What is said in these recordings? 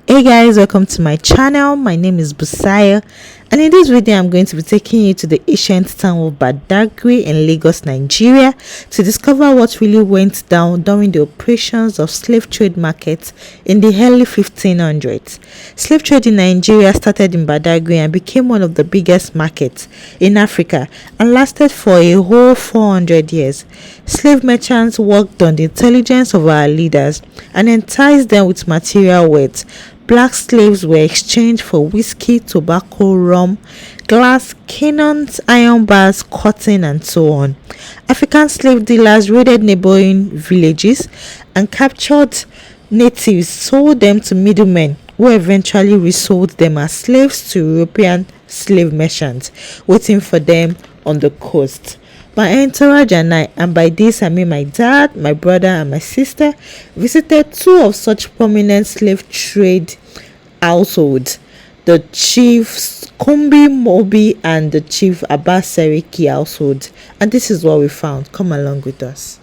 Hey guys, welcome to my channel. My name is Busayo, and in this video I'm going to be taking you to the ancient town of Badagry in Lagos, Nigeria, to discover what really went down during the operations of slave trade markets in the early 1500s. Slave trade in Nigeria started in Badagry and became one of the biggest markets in Africa and lasted for a whole 400 years. Slave merchants worked on the intelligence of our leaders and enticed them with material wealth. Black slaves were exchanged for whiskey, tobacco, rum, glass, cannons, iron bars, cotton, and so on. African slave dealers raided neighboring villages and captured natives, sold them to middlemen, who eventually resold them as slaves to European slave merchants waiting for them on the coast. My entourage and I, and by this I mean my dad, my brother, and my sister, visited two of such prominent slave trade households, the Chiefs Kumbi Mobi and the Chief Abaseriki household, and this is what we found. Come along with us.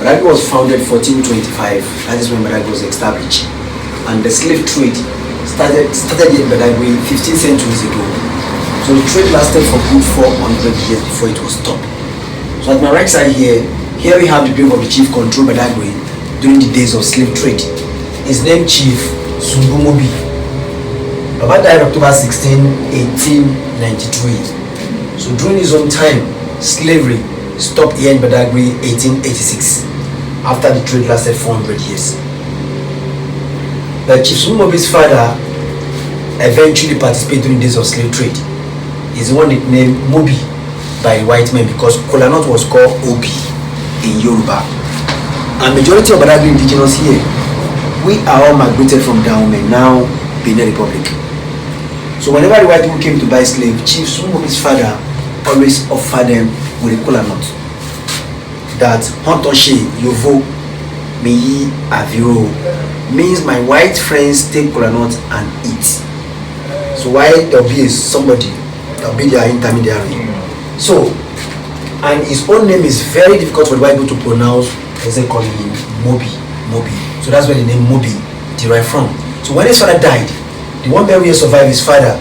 Badagry was founded 1425, that is when Badagry was established, and the slave trade started in Badagry 15 centuries ago. So the trade lasted for good 400 years before it was stopped. So at my right side here we have the grave of the chief control Badagry during the days of slave trade. His name Chief Sungumobi. Baba died October 16, 1893. So during his own time, slavery stopped here in Badagry 1886. After the trade lasted 400 years. The Chief Sungumobi's father eventually participated during the days of slave trade. He's the one nicknamed Mobi by white men because Kolanut was called Obi in Yoruba. And majority of Badagry indigenous here, we are all migrated from Dahomey, now Benin Republic. So whenever the white people came to buy slave, Chief Sungumobi's father always offered them with a Kolanut. That Hontoshe Yovo Miyi Aviro means my white friends take kolanut and eat. So why there'll be somebody that'll be their intermediary. So, and his own name is very difficult for the white people to pronounce, as they call him Mobi. So that's where the name Mobi derived from. So when his father died, the one boy who survived his father,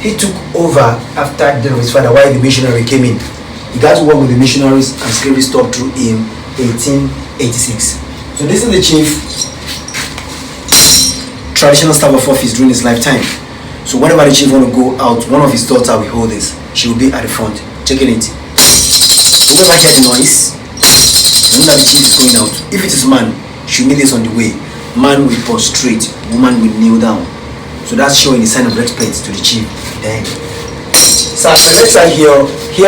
he took over after the death of his father while the missionary came in. He got to work with the missionaries and slavery stopped through in 1886. So this is the chief traditional staff of office during his lifetime. So whenever the chief want to go out, one of his daughters will hold this. She will be at the front, checking it. Whoever hear the noise, you know that the chief is going out. If it is man, she will meet this on the way. Man will prostrate, woman will kneel down. So that's showing the sign of respect to the chief. Then, so at the left side here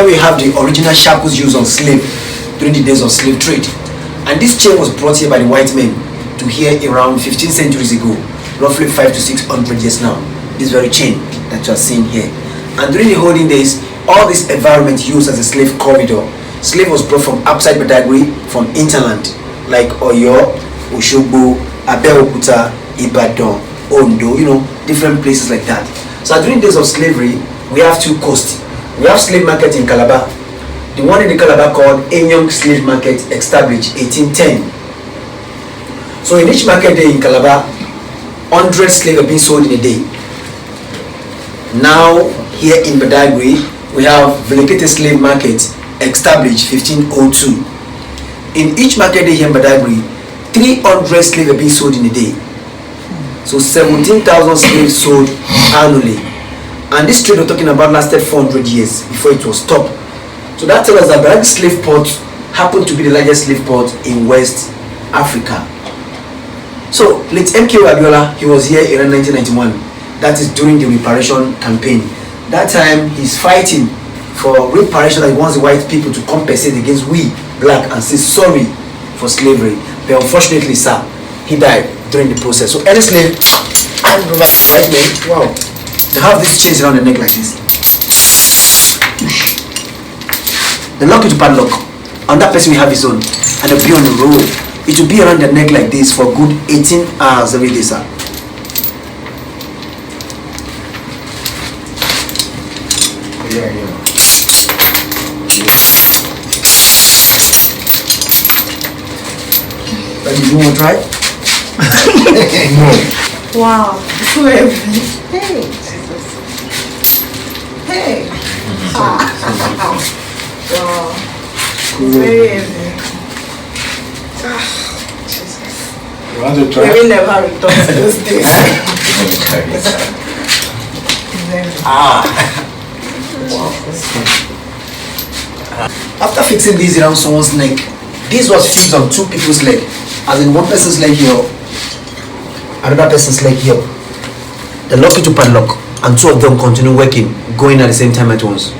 we have the original shackles used on slave during the days of slave trade. And this chain was brought here by the white men to here around 15 centuries ago, roughly 500 to 600 years now. This very chain that you are seeing here. And during the holding days, all this environment used as a slave corridor. Slave was brought from outside Badagry, from interland, like Oyo, Oshogbo, Abeokuta, Ibadan, Ondo, different places like that. So during days of slavery, we have two coasts. We have slave market in Calabar. The one in the Calabar called Enyong Slave Market, established 1810. So in each market day in Calabar, 100 slaves are being sold in a day. Now here in Badagry, we have Velekete Slave Market, established 1502. In each market day here in Badagry, 300 slaves are being sold in a day. So 17,000 slaves sold annually. And this trade we're talking about lasted 400 years before it was stopped. So that tells us that Badagry slave port happened to be the largest slave port in West Africa. So late MK Abiola, he was here around 1991. That is during the reparation campaign. That time he's fighting for reparation that he wants the white people to compensate against we black and say sorry for slavery. But unfortunately, sir, he died during the process. So any slave, white men, wow, they have these chains around the neck like this. They lock it to padlock, and that person will have his own, and they'll be on the road. It will be around the neck like this for good 18 hours every day, sir. Yeah. You want to try? No. Wow. Hey, Jesus. Hey. Wow. Very heavy. Jesus. You want to try? We will never return to those days. After fixing these around someone's neck, this was fixed on two people's leg. As in one person's leg here, another person's leg here. They lock it to padlock, and two of them continue working, going at the same time at once.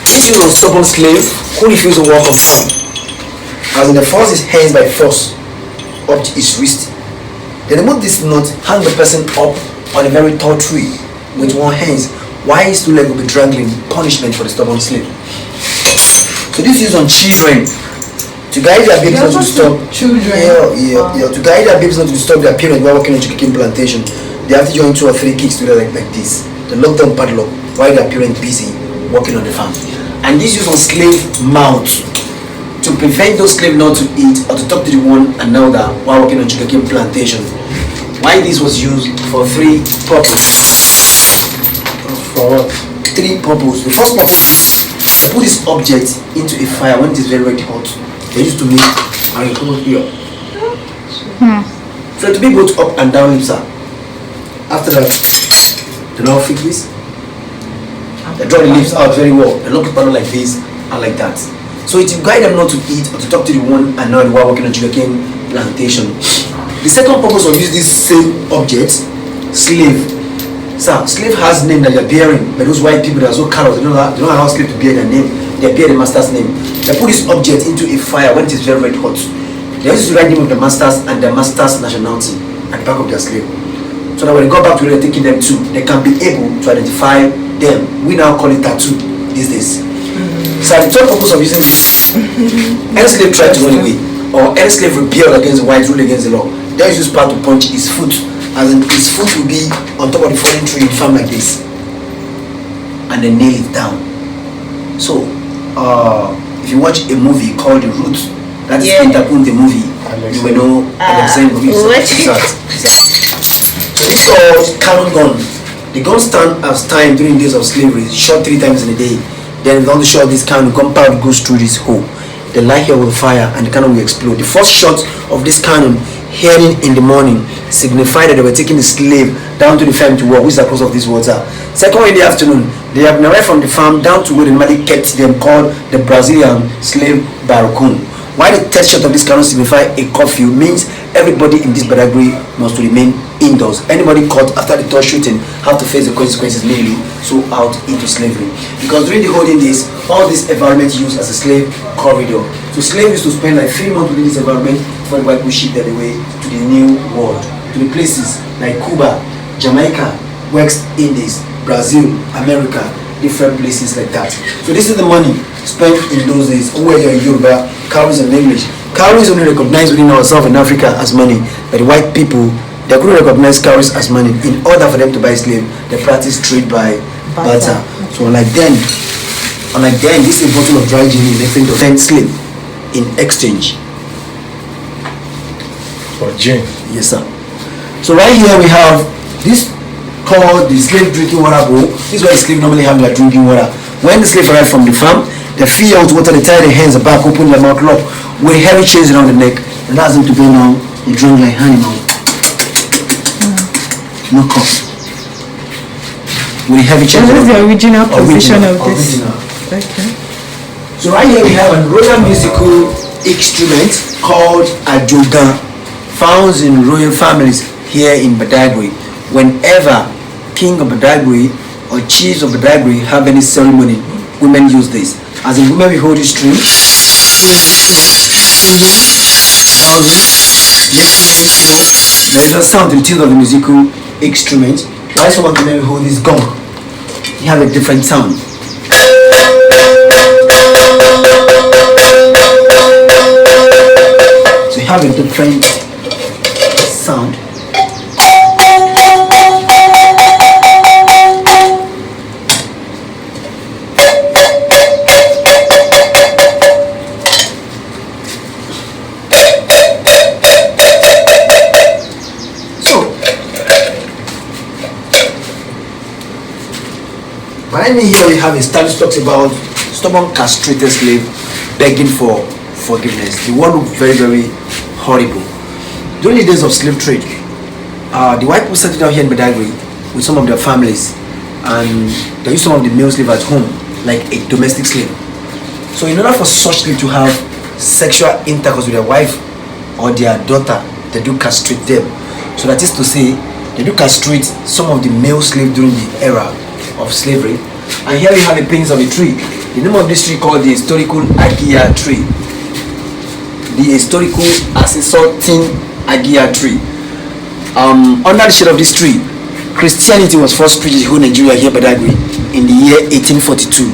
This is a stubborn slave who refused to work on farm. As in, they force his hands by force up to his wrist. They remove this knot, hang the person up on a very tall tree with one hand, while his two legs will be dangling, punishment for the stubborn slave. So this is on children to guide their babies not to stop. Children. Yeah. To guide their babies not to stop their parents while working on chicken plantation. They have to join 2 or 3 kids together like this. They lock down padlock while their parents busy working on the farm. And this is on slave mouth to prevent those slaves not to eat or to talk to the one another while working on chicken plantation. Why this was used for 3 purposes. For what? 3 purposes. The first purpose is they put this object into a fire when it is very, very hot. They used to make and it goes here. So to be both up and down lips are. After that, they now fix this. They draw the lips out very well. They look at it like this and like that. So it will guide them not to eat or to talk to the one another while working on sugarcane plantation. The second purpose of using this same object, slave. Sir, slave has name that they're bearing, but those white people that are so callous, they don't allow slave to bear their name. They bear the master's name. They put this object into a fire when it is very, very hot. They used to write the name of the masters and the master's nationality at the back of their slave. So that when they go back to where they're taking them to, they can be able to identify them. We now call it tattoo these days. So the third purpose of using this, any slave tried to run away, or any slave rebelled against the whites, rule against the law, they used this part to punch his foot. As in his foot will be on top of the fallen tree in farm like this, and then nail it down. So if you watch a movie called The Roots, that is the movie, you will know Alexander. So this called cannon gun. The gun stand as time during days of slavery, shot 3 times in a day. Then on the shot, this cannon gunpowder goes through this hole. The light here will fire and the cannon will explode. The first shot of this cannon hearing in the morning signified that they were taking the slave down to the farm to work, which is across of this water. Second in the afternoon, they have narrowed from the farm down to where the normally kept them, called the Brazilian slave barracoon. While the third shot of this cannon signify a curfew, means everybody in this Badagry must remain indoors. Anybody caught after the third shooting have to face the consequences, mainly so out into slavery. Because during the olden days, all this environment used as a slave corridor. So slaves used to spend like 3 months within this environment before the white people shipped them away to the new world, to the places like Cuba, Jamaica, West Indies, Brazil, America, different places like that. So this is the money spent in those days. Where you're in Yoruba, cowries in English. Cowries only recognized within ourselves in Africa as money, but the white people, they couldn't recognize cowries as money. In order for them to buy slave, they practiced trade by barter. So unlike then, this is a bottle of dry gin in exchange of 10 slave in exchange. For gin? Yes, sir. So right here we have this called the slave drinking water bowl. This is where the slave normally have their drinking water. When the slave arrive from the farm, they fill out water, they tie their hands back, open their mouth lock with heavy chains around the neck, and allows them to go down and drink like animals. No cup. With heavy chains. What is the original position of this? Okay. So right here we have a royal musical instrument called ajogan, found in royal families here in Badagry. Whenever King of Badagry or chiefs of Badagry have any ceremony, women use this. As in, women will hold this string, there is a sound to the tune of the musical instrument. While some of the men will hold this gong, you have a different sound. So you have a different sound. Behind me here we have a study talks about stubborn castrated slave begging for forgiveness. The one looked very, very horrible. During the days of slave trade, the white people settled down here in Badagry with some of their families, and they used some of the male slaves at home like a domestic slave. So in order for such slave to have sexual intercourse with their wife or their daughter, they do castrate them. So that is to say, they do castrate some of the male slaves during the era of slavery. And here we have the paintings of a tree. The name of this tree called the historical Agia tree. The historical Assorting Agia tree. Under the shade of this tree, Christianity was first preached in whole Nigeria here Badagry in the year 1842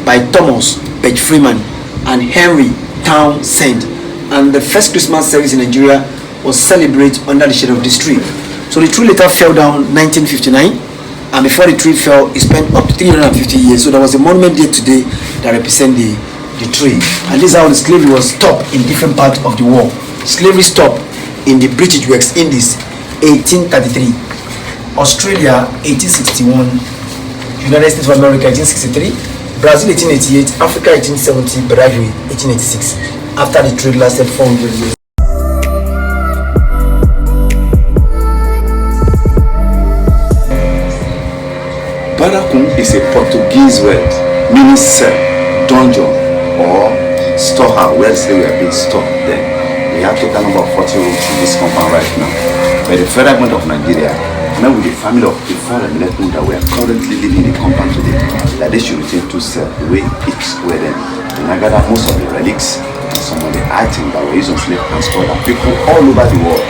by Thomas Page Freeman and Henry Townsend. And the first Christmas service in Nigeria was celebrated under the shade of this tree. So the tree later fell down 1959. And before the tree fell, it spent up to 350 years. So there was a monument there today that represents the tree. And this is how the slavery was stopped in different parts of the world. Slavery stopped in the British West Indies, 1833. Australia, 1861. United States of America, 1863. Brazil, 1888. Africa, 1870. Badagry, 1886. After the trade lasted 400 years. Barakun is a Portuguese word meaning cell, dungeon, or storehouse where the slaves were being stored. Then we have total number of 40 rooms in this compound right now. But the federal government of Nigeria, now with the family of the foreign elected that we are currently living in the compound today, that they should retain 2 cells the way each were then. And I gather most of the relics and some of the items that were used on slave transport, and people all over the world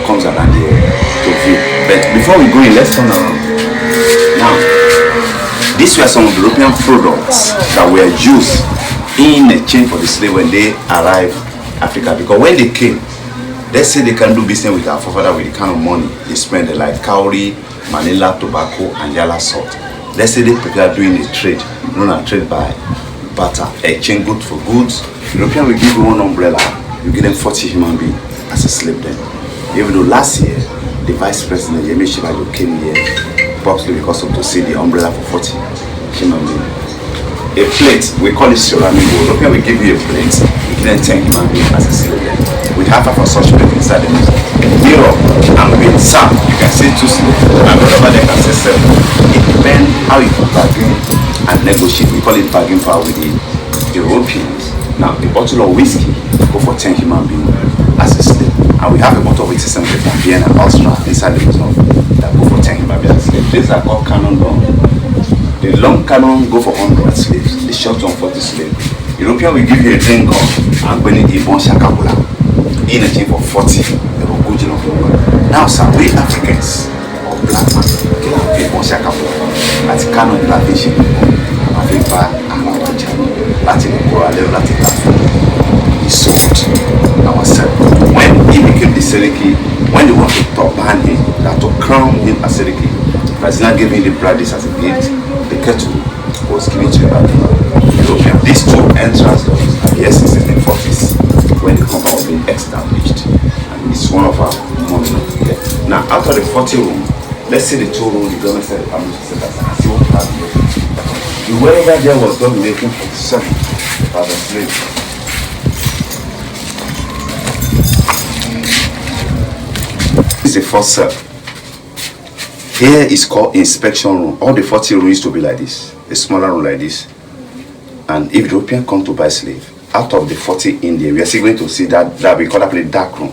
comes around here to view. But before we go in, let's turn around. Now, these were some of the European products that were used in exchange for the slave when they arrived Africa. Because when they came, they say they can do business with our forefather with the kind of money they spend, like cowrie, Manila, tobacco, and yellow salt. They say they prepare doing a trade, known as trade by barter, exchange good for goods. European will give you one umbrella, you give them 40 human beings as a slave then. Even though last year, the Vice President, Yemi Shibajo, came here probably because of to see the umbrella for 40 human beings. A plate, we call it Rami. European will give you a plate, you give them 10 human beings as a slave then. We have half a such plate inside the music. Europe and with some, you can see 2 slaves, and whatever they can say 7. It depends how you bargain and negotiate. We call it bargain power with the Europeans. Now, a bottle of whiskey go for 10 human beings as a slave. And we have a bottle of whiskey from Vienna and Austria inside the museum that go for 10 human beings as a slave. These are called cannon gun. The long cannon go for 100 slaves, the short one 40 slaves. European will give you a drink gun and when it is shakabula in a chain for 40, they will go to the now, sir, we Africans or black man, kill our people shakabula. That's cannon black fishing. Africa and our channel. Latin Coraleo, Latin he sold ourselves. When he became the Seriki, when they want to ban him, that to crown him as Seriki, the president gave him the bride as a gift. The kettle was given to the European. These 2 entrance doors are the essence in the 40s when the company was being established. And it's one of our monuments here. Now, after the 40 room, let's say the 2 room, the government said the family said that I see what happened. The wherever there was done in 1847, the father slave. This is the first cell. Here is called inspection room. All the 40 rooms used to be like this, a smaller room like this. And if European come to buy slave, out of the 40 in there, we are still going to see that we call that place dark room.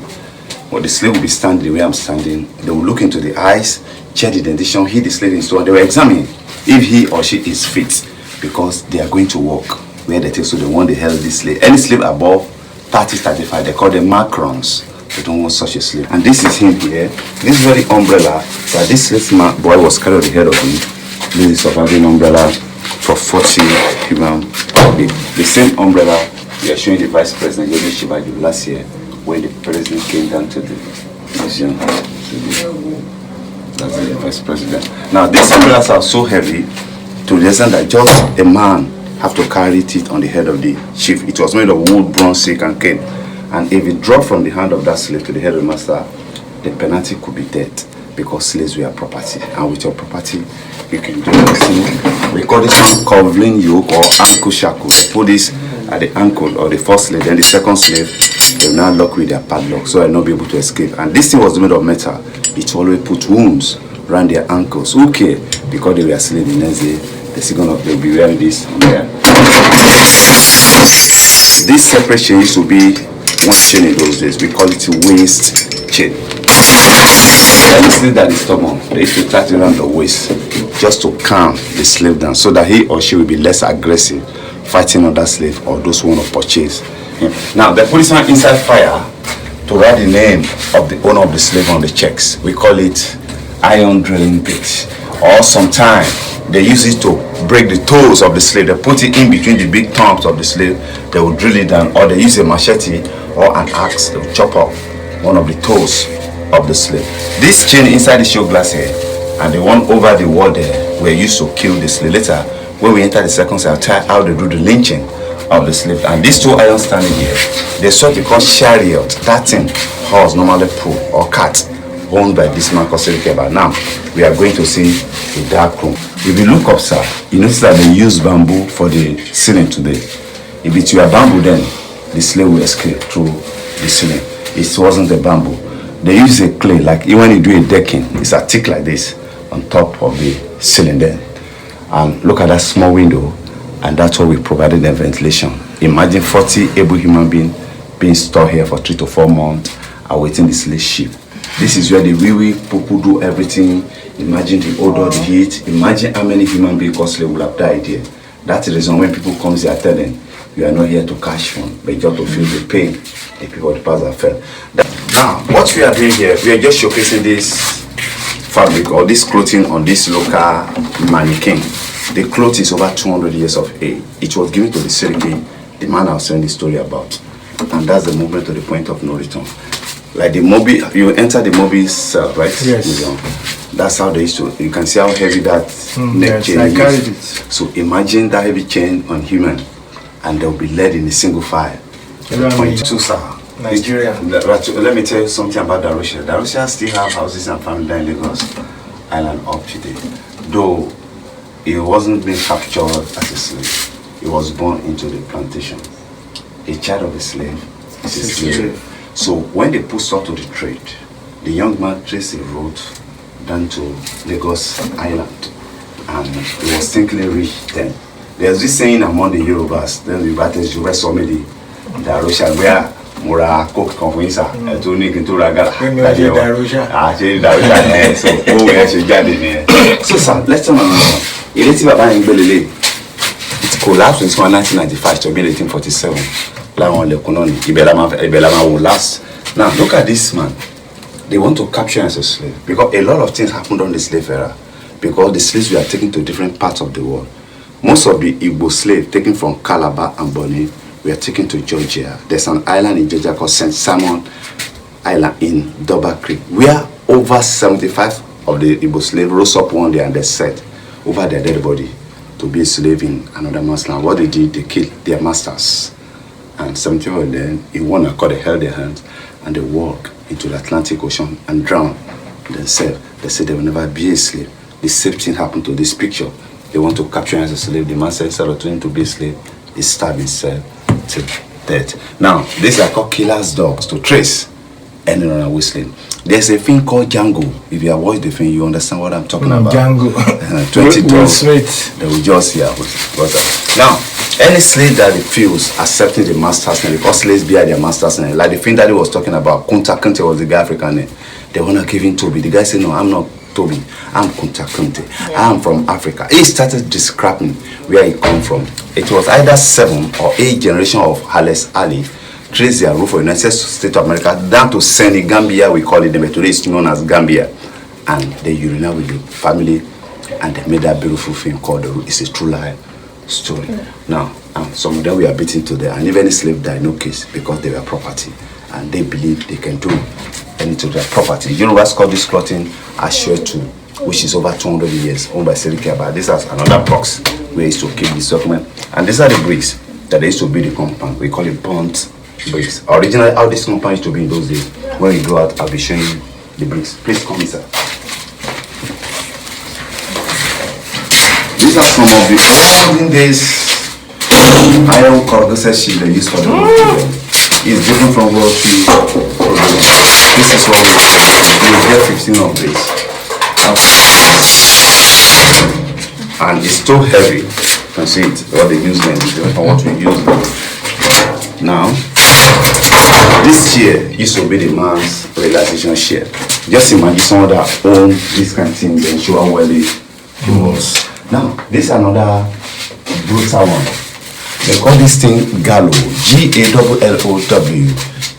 But the slave will be standing the way I'm standing. They will look into the eyes, check the dentition, hit the slave in store. They will examine if he or she is fit, because they are going to work where they take, so they want the healthy slave. Any slave above 30, 35, they call them macrons. They don't want such a slave. And this is him here. This very umbrella that this slave boy was carrying on the head of him. This is surviving umbrella for 40 human. The same umbrella we are showing the vice president Yogi Shivaji last year when the president came down to the museum. That's the vice president. Now these umbrellas are so heavy to the extent that just a man have to carry it on the head of the chief. It was made of wood, bronze, stick, and cane. And if it dropped from the hand of that slave to the head of the master, the penalty could be death, because slaves were property. And with your property, you can do anything. We call this one covering yoke or ankle shackle. They put this at the ankle or the first slave, then the second slave, they will now lock with their padlock so they'll not be able to escape. And this thing was made of metal. It always put wounds around their ankles. Okay, because they were slaves the next day, they'll be wearing this on there. This separate chain used to be one chain in those days. We call it a waist chain. Any slave that is stubborn, they used to tie it around the waist just to calm the slave down, so that he or she will be less aggressive fighting other slave or those who want to purchase him. Now they put this one inside fire to write the name of the owner of the slave on the checks. We call it iron drilling bit. Or sometimes they use it to break the toes of the slave. They put it in between the big thumbs of the slave. They will drill it down, or they use a machete or an axe. They will chop off one of the toes of the slave. This chain inside the show glass here and the one over the wall there were used to kill the slave. Later, when we enter the second cell, how they do the lynching of the slave. And these two irons standing here, they sort because chariot, that thing, horse normally pull, or cat, owned by this man called Serikeba. Now, we are going to see a dark room. If you look up, sir, you notice that they use bamboo for the ceiling today. If it's your bamboo, then the slave will escape through the ceiling. It wasn't the bamboo. They use a clay, like when you do a decking, it's a thick like this on top of the ceiling there. And look at that small window, and that's what we provided them ventilation. Imagine 40 able human beings being stored here for 3 to 4 months, awaiting the slave ship. This is where the wee people do everything. Imagine the odor, the heat. Imagine how many human beings costly will have died here. That's the reason when people come here telling, you are not here to cash fun, but just to feel the pain the people of the past have felt. Now, what we are doing here, we are just showcasing this fabric or this clothing on this local mannequin. The cloth is over 200 years of age. It was given to the Seriki, the man I was telling the story about. And that's the movement to the point of no return. Like the Mobi, you enter the Mobi cell, right? Yes. Museum. That's how they used to, you can see how heavy that neck chain I carried is. it. So imagine that heavy chain on human, and they'll be led in a single file. Rami. Two, sir. Nigeria. Let me tell you something about Darusha. Darusha still have houses and family in Lagos Island up today. Though he wasn't being captured as a slave, he was born into the plantation. A child of a slave is a slave. So when they put stop to the trade, the young man traced a road down to Lagos Island, and he was thinkly rich then. There's this saying among the Yorubas, then the Bates Jure Somedi, Darusha, where Mura cook convincer, to Nick into Raga. So, sir, let's turn on. It collapsed in 1995 to 1847. Ibelama will last. Now, look at this man. They want to capture him as a slave because a lot of things happened on the slave era, because the slaves were taken to different parts of the world. Most of the Igbo slaves taken from Calabar and Bonny were taken to Georgia. There's an island in Georgia called St. Simon Island in Dover Creek, where over 75 of the Igbo slaves rose up one day and they said over their dead body to be a slave in another man's land. What they did, they killed their masters. And 70 of them, in one accord, they held their hands and they walked into the Atlantic Ocean and drowned themselves. They said they will never be a slave. The same thing happened to this picture. They want to capture him as a slave. The man said instead of trying to be a slave, he stabbed himself to death. Now, these are called killer's dogs to trace anyone and whistling. There's a thing called Django. If you have watched the film, you understand what I'm talking about. Django. 2012. They will just hear now, any slave that feels accepting the master's name, because slaves bear their master's name, like the thing that he was talking about, Kunta Kinte was the guy African name. They want to give him Toby. The guy said, no, I'm not Toby. I'm Kunta Kunte. I'm from Africa. He started describing where he come from. It was either 7 or 8 generation of Hales Ali traced their root from the United States of America down to Senegambia, we call it, the today it's known as Gambia. And they united with the family and they made that beautiful film called It's a True Life Story. Now, some of them were beaten to death, and if any slave died, no case, because they were property. And they believe they can do anything to their property. You know what's called this clothing Asher 2, which is over 200 years, owned by Seriki Abba. This is another box where he used to keep this document. And these are the bricks that they used to build the compound. We call it burnt bricks. Originally, how this compound used to be in those days. When we go out, I'll be showing you the bricks. Please come in, sir. These are some of the olden days iron corrugated sheet they used for the road. It's different from what we produce. This is what we get 15 of this. And it's so heavy. You can see it. What they use then is different from what we use now. Now, this share used to be the man's realization share. Just imagine someone that owned this kind of thing and show how well he was. Now, this is another brutal one. They call this thing gallow, Gallow.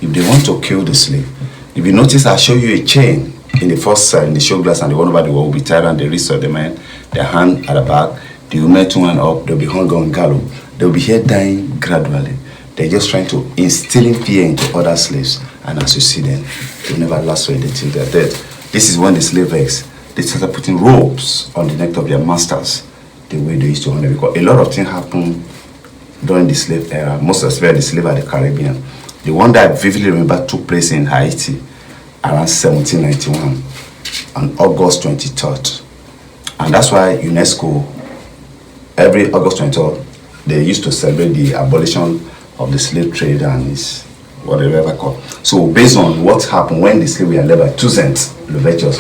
If they want to kill the slave, if you notice, I'll show you a chain in the first side, in the show glass, and the one over the wall will be tied around the wrist of the man, their hand at the back, the women two and up, they'll be hung on gallow. They'll be here dying gradually. They're just trying to instill fear into other slaves, and as you see them, they'll never last for until they're dead. This is when the slave eggs, they started putting ropes on the neck of their masters, the way they used to honor, because a lot of things happen during the slave era, most especially the slave at the Caribbean. The one that I vividly remember took place in Haiti around 1791 on August 23rd. And that's why UNESCO, every August 23rd, they used to celebrate the abolition of the slave trade and its whatever called. So based on what happened when the slaves were led by Toussaint Louverture,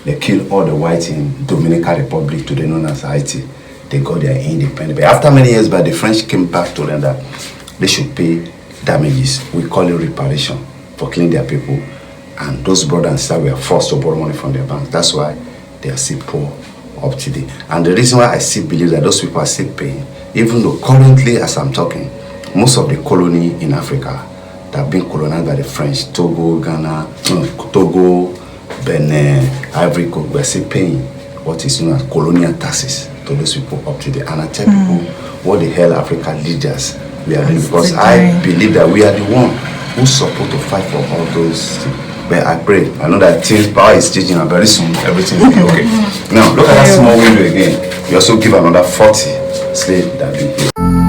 they killed all the whites in Dominican Republic, today known as Haiti. They got their independence. But after many years, the French came back to them that they should pay damages. We call it reparation for killing their people. And those brothers and sisters were forced to borrow money from their banks. That's why they are still poor up today. And the reason why I still believe that those people are still paying, even though currently, as I'm talking, most of the colony in Africa that have been colonized by the French, Togo, Ghana, Togo, Benin, Ivory Coast, we're still paying what is known as colonial taxes to those people up to the. And I tell people what the hell African leaders we are doing, because I believe that we are the one who's supposed to fight for all those things. But I pray, I know that things, power is changing, and very soon everything will be okay. Now look at that small window again. We also give another 40 slaves that been here.